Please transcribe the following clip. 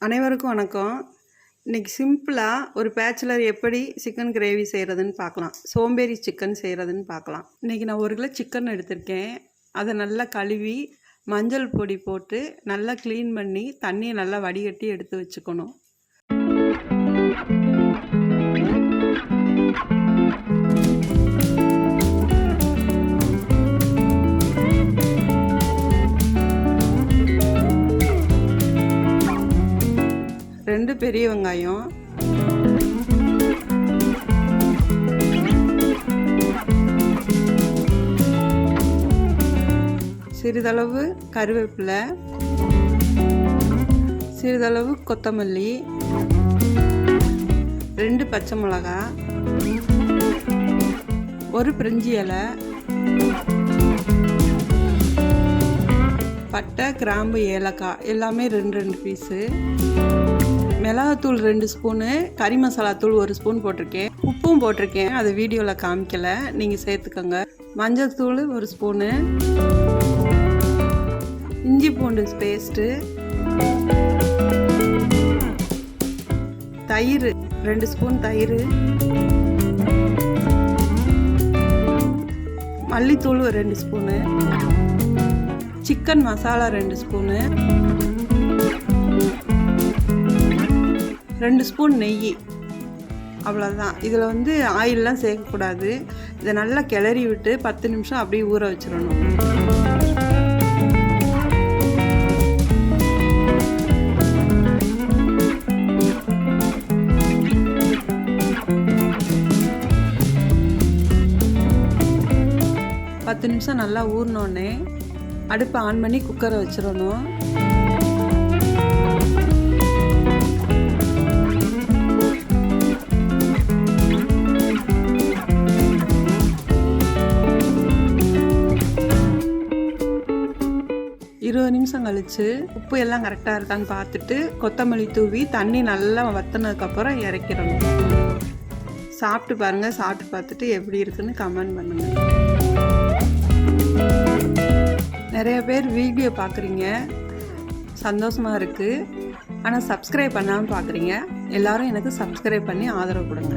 அனைவருக்கும் வணக்கம். இன்றைக்கி சிம்பிளாக ஒரு பேச்சுலர் எப்படி சிக்கன் கிரேவி செய்கிறதுன்னு பார்க்கலாம். சோம்பேறி சிக்கன் செய்கிறதுன்னு பார்க்கலாம். இன்றைக்கி நான் 1 கிலோ சிக்கன் எடுத்திருக்கேன். அதை நல்லா கழுவி மஞ்சள் பொடி போட்டு நல்லா க்ளீன் பண்ணி தண்ணியை நல்லா வடிகட்டி எடுத்து வச்சுக்கணும். ரெண்டு பெரிய வெங்காயம், சிறிதளவு கருவேப்பிலை, சிறிதளவு கொத்தமல்லி, 2 பச்சை மிளகாய், 1 பிரிஞ்சி இலை, பட்டை, கிராம்பு, ஏலக்காய் எல்லாமே 2 பீஸு, மிளகாத்தூள் 2 ஸ்பூனு, கறி மசாலா தூள் 1 ஸ்பூன் போட்டிருக்கேன். உப்பும் போட்டிருக்கேன், அதை வீடியோவில் காமிக்கலை, நீங்கள் சேர்த்துக்கோங்க. மஞ்சள் தூள் 1 ஸ்பூனு, இஞ்சி பூண்டு பேஸ்ட்டு, தயிர் 2 ஸ்பூன் தயிர், மல்லித்தூள் 2 spoon, chicken masala 2 spoon, 2 spoon நெய். அவ்வளோதான். இதில் ஆயிலெலாம் சேர்க்கக்கூடாது. இதை நல்லா கிளறி விட்டு 10 நிமிஷம் அப்படியே ஊற வச்சிடணும். பத்து நிமிஷம் நல்லா ஊறினோடனே அடுப்பை ஆன் பண்ணி குக்கரை வச்சிடணும். நிமிஷம் கழித்து உப்பு எல்லாம் கரெக்டாக இருக்கான்னு பார்த்துட்டு கொத்தமல்லி தூவி தண்ணி நல்லா வற்றினதுக்கப்புறம் இறக்கிடணும். சாப்பிட்டு பாருங்கள். சாப்பிட்டு பார்த்துட்டு எப்படி இருக்குன்னு கமெண்ட் பண்ணுங்கள். நிறைய பேர் வீடியோ பார்க்குறீங்க, சந்தோஷமாக இருக்குது. ஆனால் சப்ஸ்கிரைப் பண்ணாமல் பார்க்குறீங்க. எல்லோரும் எனக்கு சப்ஸ்கிரைப் பண்ணி ஆதரவு கொடுங்க.